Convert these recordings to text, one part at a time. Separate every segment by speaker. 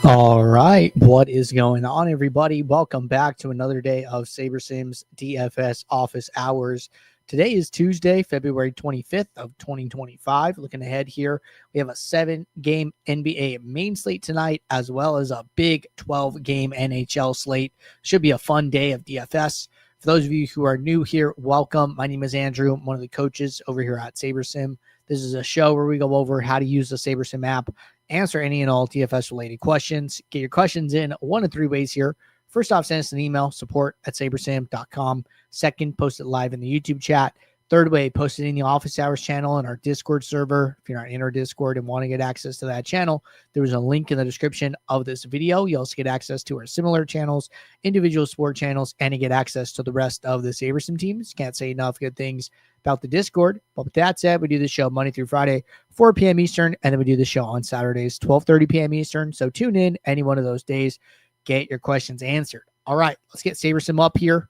Speaker 1: All right, what is going on, everybody? Welcome back to another day of SaberSim's DFS office hours. Today is Tuesday, February 25th of 2025. Looking ahead here, we have a 7-game NBA main slate tonight, as well as a big 12-game NHL slate. Should be a fun day of DFS. For those of you who are new here, welcome. My name is Andrew. I'm one of the coaches over here at SaberSim. This is a show where we go over how to use the SaberSim app, answer any and all DFS related questions. Get your questions in one of three ways here. First off, send us an email, support@sabersim.com. Second, post it live in the YouTube chat. Third way, post it in the office hours channel in our Discord server. If you're not in our Discord and want to get access to that channel, there is a link in the description of this video. You also get access to our similar channels, individual sport channels, and you get access to the rest of the SaberSim teams. Can't say enough good things about the Discord. But with that said, we do the show Monday through Friday, 4 p.m. Eastern, and then we do the show on Saturdays, 12:30 p.m. Eastern. So tune in any one of those days. Get your questions answered. All right, let's get SaberSim up here,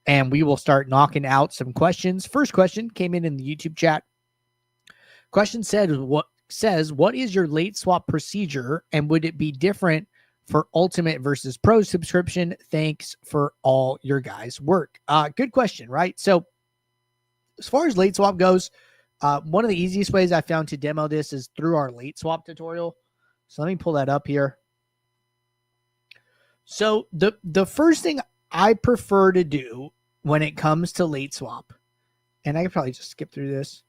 Speaker 1: and we will start knocking out some questions. First question came in the YouTube chat. Question says, what is your late swap procedure, and would it be different for Ultimate versus Pro subscription? Thanks for all your guys' work. Good question, right? So as far as late swap goes, one of the easiest ways I found to demo this is through our late swap tutorial. So let me pull that up here. So the first thing I prefer to do when it comes to late swap, and I could probably just skip through this,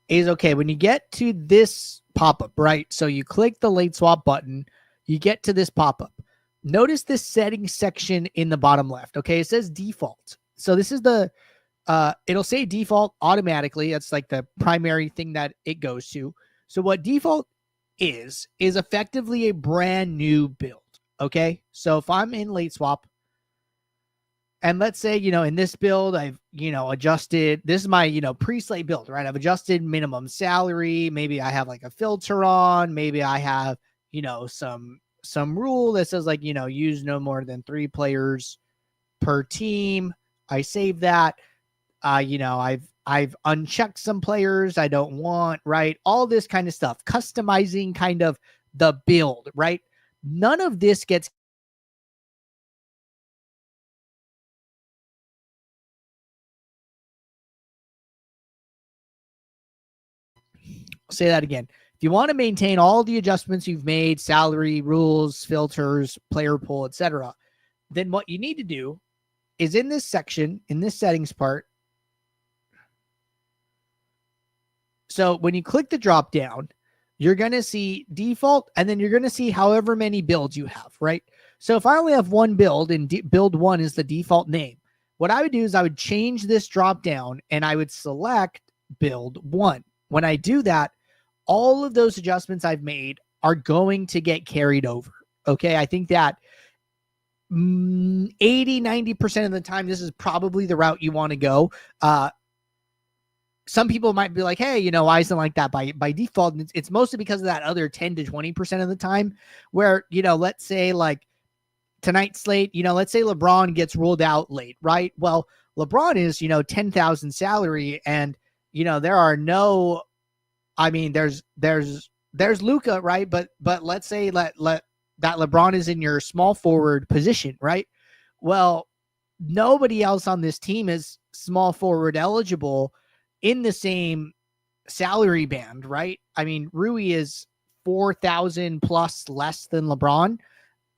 Speaker 1: is okay, when you get to this pop-up, right? So you click the late swap button, you get to this pop-up. Notice this settings section in the bottom left. Okay, it says default. So this is the it'll say default automatically. That's like the primary thing that it goes to. So what default is effectively a brand new build. Okay, so if I'm in late swap, and let's say, in this build, I've, adjusted, this is my, pre-slate build, right? I've adjusted minimum salary. Maybe I have like a filter on, maybe I have, some rule that says like, use no more than 3 players per team. I save that. I've unchecked some players I don't want, right? All this kind of stuff, customizing kind of the build, right? None of this gets say that again. If you want to maintain all the adjustments you've made, salary, rules, filters, player pool, etc., then what you need to do is in this section, in this settings part. So when you click the drop down, you're going to see default, and then you're going to see however many builds you have, right? So if I only have one build and build 1 is the default name, what I would do is I would change this drop down and I would select build 1. When I do that, all of those adjustments I've made are going to get carried over. Okay, I think that 80-90% of the time, this is probably the route you want to go. Some people might be like, hey, why isn't it like that by default? And it's mostly because of that other 10 to 20% of the time where, let's say like tonight's slate, let's say LeBron gets ruled out late, right? Well, LeBron is, 10,000 salary, and, there are no, I mean, there's Luka, right? But let's say that LeBron is in your small forward position, right? Well, nobody else on this team is small forward eligible in the same salary band, right? I mean, Rui is 4,000 plus less than LeBron.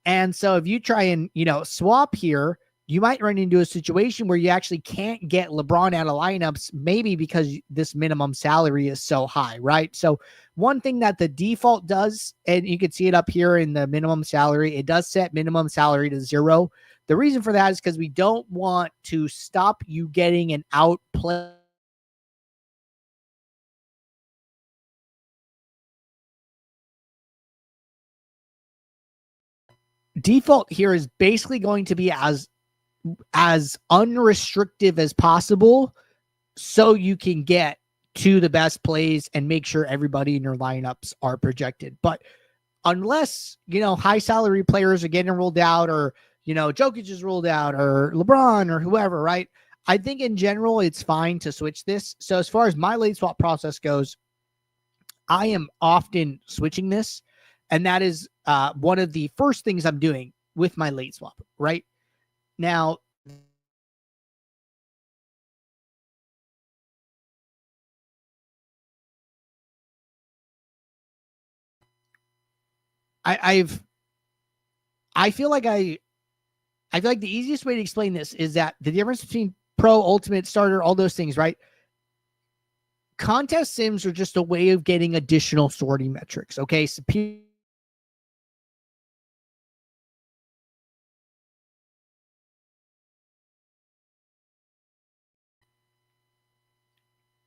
Speaker 1: And so if you try and, swap here, you might run into a situation where you actually can't get LeBron out of lineups, maybe because this minimum salary is so high, right? So one thing that the default does, and you can see it up here in the minimum salary, it does set minimum salary to 0. The reason for that is because we don't want to stop you getting an outplay. Default here is basically going to be as unrestrictive as possible so you can get to the best plays and make sure everybody in your lineups are projected. But unless, high salary players are getting ruled out, or, Jokic is ruled out, or LeBron or whoever, right? I think in general, it's fine to switch this. So as far as my late swap process goes, I am often switching this. And that is one of the first things I'm doing with my late swap, right? Now, I feel like I feel like the easiest way to explain this is that the difference between pro, ultimate, starter, all those things, right? Contest sims are just a way of getting additional sorting metrics. Okay.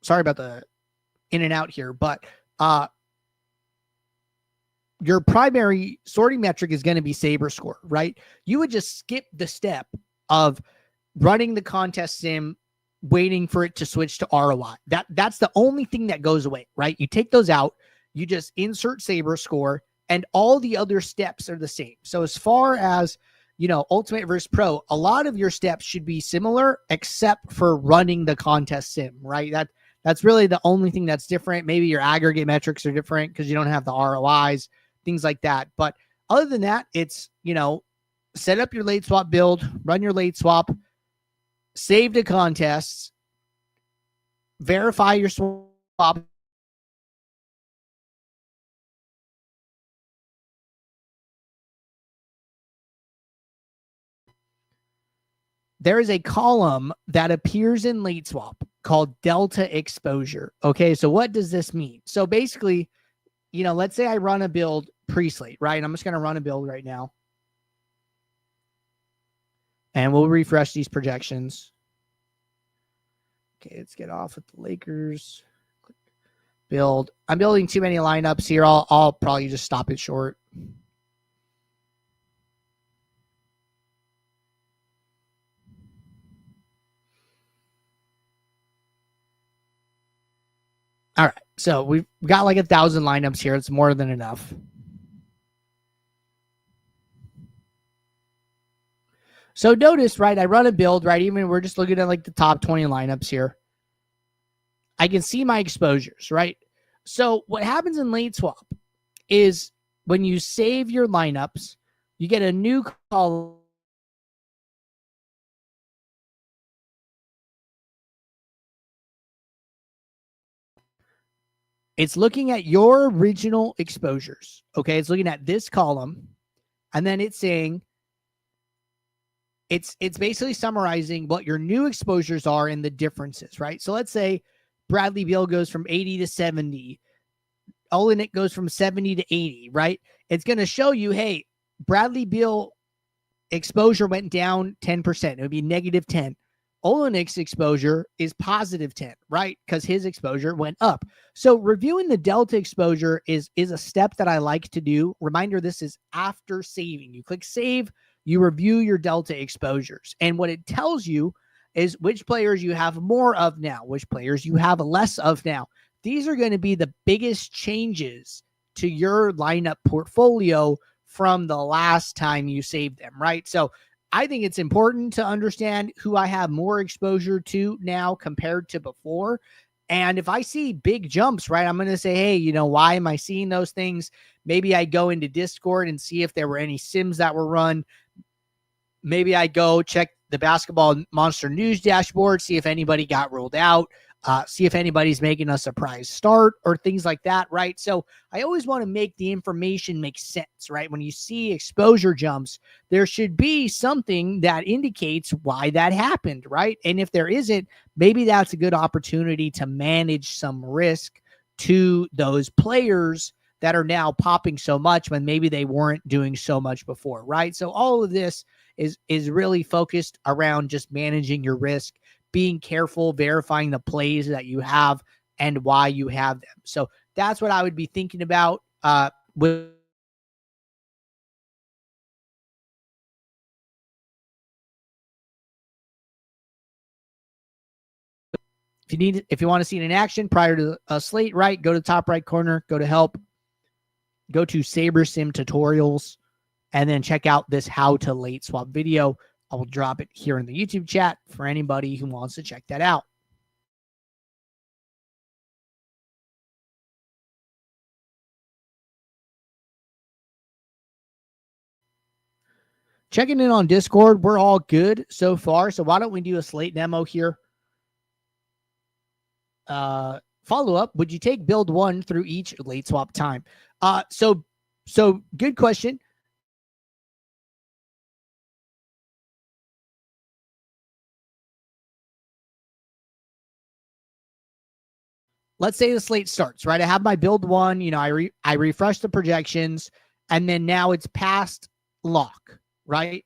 Speaker 1: Sorry about the in and out here, but your primary sorting metric is going to be saber score, right? You would just skip the step of running the contest sim, waiting for it to switch to ROI. That's the only thing that goes away, right? You take those out, you just insert saber score, and all the other steps are the same. So as far as, ultimate versus pro, a lot of your steps should be similar except for running the contest sim, right? That's really the only thing that's different. Maybe your aggregate metrics are different because you don't have the ROIs, things like that. But other than that, it's, set up your late swap build, run your late swap, save the contests, verify your swap. There is a column that appears in late swap called delta exposure. Okay, so what does this mean? So basically, let's say I run a build pre-slate, right? I'm just going to run a build right now. And we'll refresh these projections. Okay, let's get off with the Lakers. Build. I'm building too many lineups here. I'll probably just stop it short. All right. So we've got like 1,000 lineups here. It's more than enough. So notice, right, I run a build, right? Even we're just looking at like the top 20 lineups here. I can see my exposures, right? So what happens in late swap is when you save your lineups, you get a new column. It's looking at your original exposures. Okay. It's looking at this column. And then it's saying it's basically summarizing what your new exposures are and the differences, right? So let's say Bradley Beal goes from 80 to 70. Olenek goes from 70 to 80, right? It's going to show you, hey, Bradley Beal exposure went down 10%. It would be negative 10. Olenek's exposure is positive 10, right? Because his exposure went up. So reviewing the delta exposure is a step that I like to do. Reminder, this is after saving. You click save, you review your delta exposures. And what it tells you is which players you have more of now, which players you have less of now. These are going to be the biggest changes to your lineup portfolio from the last time you saved them, right? So I think it's important to understand who I have more exposure to now compared to before. And if I see big jumps, right, I'm going to say, hey, why am I seeing those things? Maybe I go into Discord and see if there were any sims that were run. Maybe I go check the Basketball Monster News dashboard, see if anybody got ruled out. See if anybody's making a surprise start or things like that, right? So I always want to make the information make sense, right? When you see exposure jumps, there should be something that indicates why that happened, right? And if there isn't, maybe that's a good opportunity to manage some risk to those players that are now popping so much when maybe they weren't doing so much before, right? So all of this is really focused around just managing your risk, being careful, verifying the plays that you have and why you have them. So that's what I would be thinking about with if you want to see it in action prior to a slate, right? Go to the top right corner, go to help, go to Saber Sim tutorials, and then check out this how to late swap video. I will drop it here in the YouTube chat for anybody who wants to check that out. checking in on Discord. We're all good so far. So why don't we do a slate demo here? Follow up. Would you take build 1 through each late swap time? So good question. Let's say the slate starts, right? I have my build 1, I refresh the projections, and then now it's past lock, right?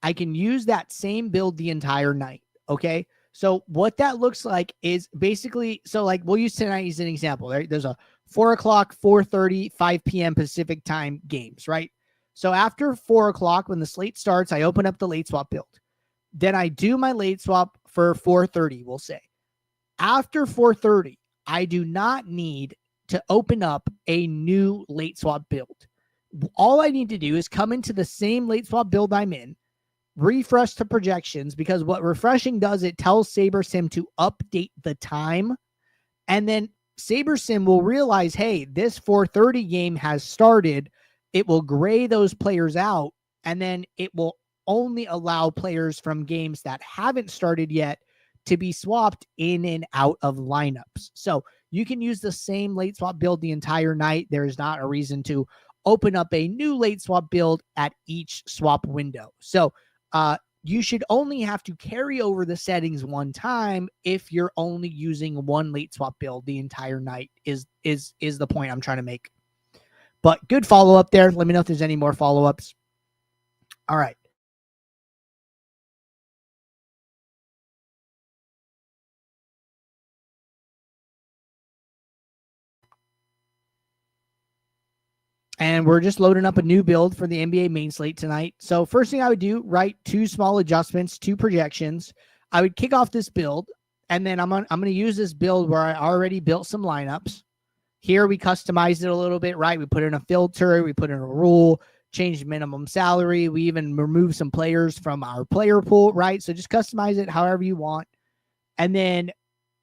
Speaker 1: I can use that same build the entire night. Okay. So what that looks like is basically, so like we'll use tonight as an example, right? There's a 4 o'clock, 4:30, 5 p.m. Pacific time games, right? So after 4 o'clock, when the slate starts, I open up the late swap build. Then I do my late swap for 4:30, we'll say. After 4:30, I do not need to open up a new late swap build. All I need to do is come into the same late swap build I'm in, refresh the projections, because what refreshing does, it tells SaberSim to update the time, and then SaberSim will realize, hey, this 4:30 game has started. It will gray those players out, and then it will only allow players from games that haven't started yet to be swapped in and out of lineups. So you can use the same late swap build the entire night. There is not a reason to open up a new late swap build at each swap window. So you should only have to carry over the settings one time if you're only using one late swap build the entire night is the point I'm trying to make. But good follow-up there. Let me know if there's any more follow-ups. All right. And we're just loading up a new build for the NBA main slate tonight. So first thing I would do, right, 2 small adjustments, 2 projections. I would kick off this build, and then I'm going to use this build where I already built some lineups. Here we customized it a little bit, right? We put in a filter, we put in a rule, changed minimum salary. We even removed some players from our player pool, right? So just customize it however you want. And then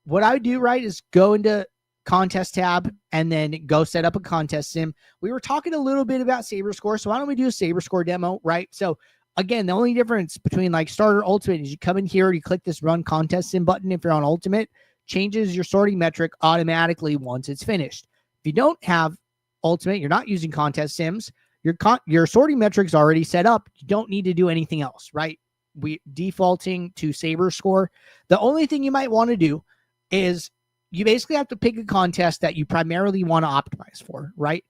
Speaker 1: what I would do, right, is go into contest tab and then go set up a contest sim. We were talking a little bit about SaberScore, so why don't we do a SaberScore demo, right? So again, the only difference between like starter ultimate is you come in here, you click this run contest sim button. If you're on ultimate, changes your sorting metric automatically once it's finished. If you don't have ultimate, you're not using contest sims, your sorting metric's already set up. You don't need to do anything else, right? We defaulting to SaberScore. The only thing you might want to do is you basically have to pick a contest that you primarily want to optimize for, right?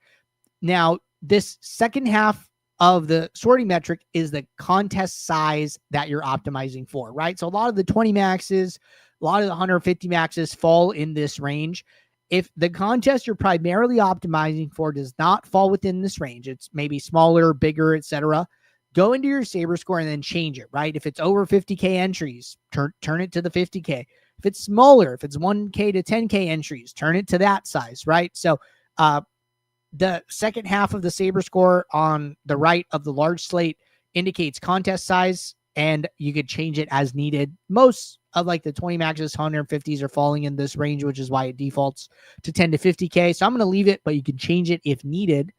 Speaker 1: Now, this second half of the sorting metric is the contest size that you're optimizing for, right? So a lot of the 20 maxes, a lot of the 150 maxes fall in this range. If the contest you're primarily optimizing for does not fall within this range, it's maybe smaller, bigger, etc., go into your SaberScore and then change it, right? If it's over 50K entries, turn it to the 50K. If it's smaller, if it's 1K to 10K entries, turn it to that size, right? So the second half of the SaberScore on the right of the large slate indicates contest size, and you could change it as needed. Most of like the 20 maxes, 150s are falling in this range, which is why it defaults to 10 to 50K. So I'm going to leave it, but you can change it if needed.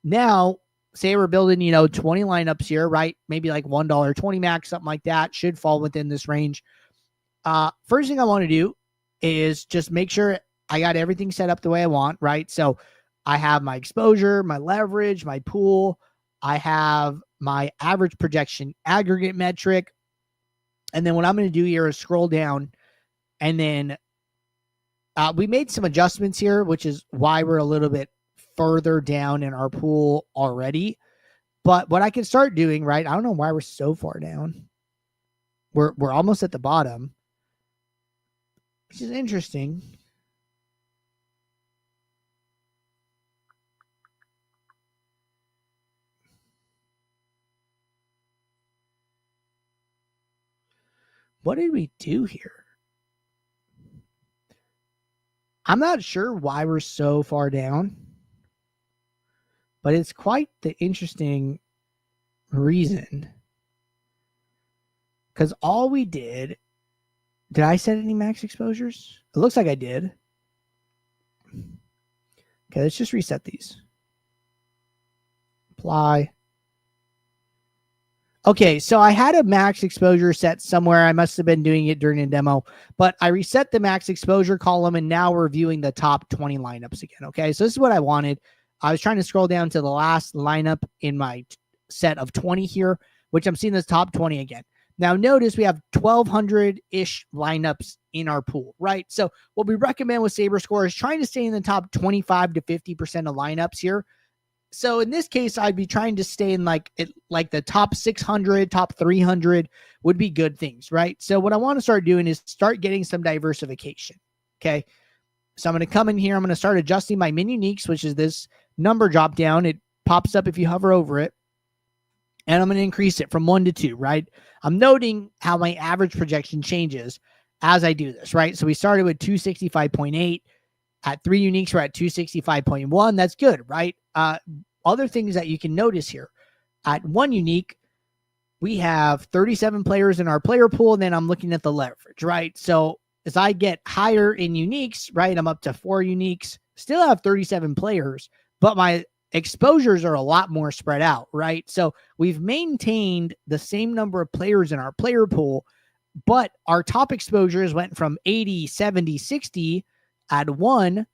Speaker 1: Now, say we're building, 20 lineups here, right? Maybe like $1, 20 max, something like that should fall within this range. First thing I want to do is just make sure I got everything set up the way I want, right? So I have my exposure, my leverage, my pool. I have my average projection aggregate metric. And then what I'm going to do here is scroll down, and then we made some adjustments here, which is why we're a little bit further down in our pool already. But what I can start doing, right? I don't know why we're so far down. We're almost at the bottom, which is interesting. What did we do here? I'm not sure why we're so far down, but it's quite the interesting reason. Because all we did Did I set any max exposures? It looks like I did. Okay, let's just reset these. Apply. Okay, so I had a max exposure set somewhere. I must have been doing it during a demo, but I reset the max exposure column, and now we're viewing the top 20 lineups again. Okay, so this is what I wanted. I was trying to scroll down to the last lineup in my set of 20 here, which I'm seeing this top 20 again. Now, notice we have 1,200-ish lineups in our pool, right? So what we recommend with SaberScore is trying to stay in the top 25 to 50% of lineups here. So in this case, I'd be trying to stay in like the top 600, top 300 would be good things, right? So what I want to start doing is start getting some diversification, okay? So I'm going to come in here. I'm going to start adjusting my min uniques, which is this number drop down. It pops up if you hover over it. And I'm going to increase it from 1 to 2, right? I'm noting how my average projection changes as I do this, right? So we started with 265.8. At 3 uniques, we're at 265.1. That's good, right? Other things that you can notice here. At 1 unique, we have 37 players in our player pool, and then I'm looking at the leverage, right? So as I get higher in uniques, right, I'm up to 4 uniques, still have 37 players, but my exposures are a lot more spread out, right? So we've maintained the same number of players in our player pool, but our top exposures went from 80, 70, 60 at 1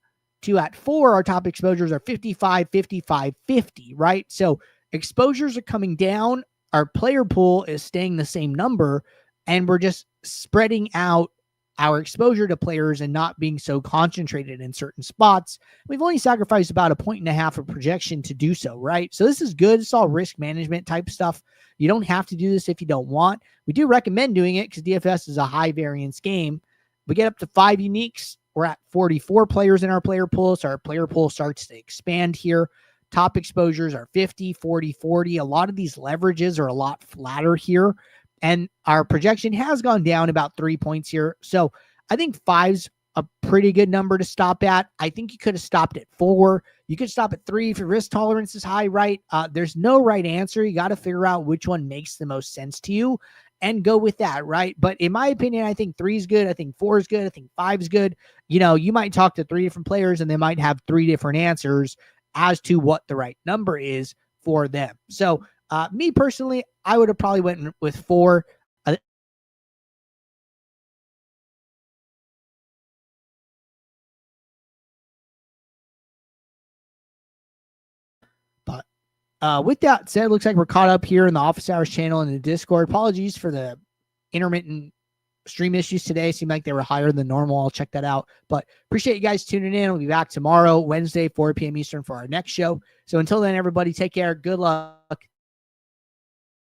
Speaker 1: to at 4. Our top exposures are 55, 55, 50, right? So exposures are coming down. Our player pool is staying the same number, and we're just spreading out our exposure to players and not being so concentrated in certain spots. We've only sacrificed about 1.5 points of projection to do so, right? So this is good. It's all risk management type stuff. You don't have to do this if you don't want. We do recommend doing it because DFS is a high variance game. We get up to 5 uniques. We're at 44 players in our player pool, so our player pool starts to expand here. Top exposures are 50, 40, 40. A lot of these leverages are a lot flatter here. And our projection has gone down about 3 points here. So I think 5's a pretty good number to stop at. I think you could have stopped at 4. You could stop at 3 if your risk tolerance is high, right? There's no right answer. You got to figure out which one makes the most sense to you and go with that, right? But in my opinion, I think 3 is good. I think 4 is good. I think 5 is good. You know, you might talk to 3 different players and they might have 3 different answers as to what the right number is for them. So me personally, I would have probably went with 4. But with that said, looks like we're caught up here in the Office Hours channel and the Discord. Apologies for the intermittent stream issues today. Seemed like they were higher than normal. I'll check that out. But appreciate you guys tuning in. We'll be back tomorrow, Wednesday, 4 p.m. Eastern for our next show. So until then, everybody, take care. Good luck.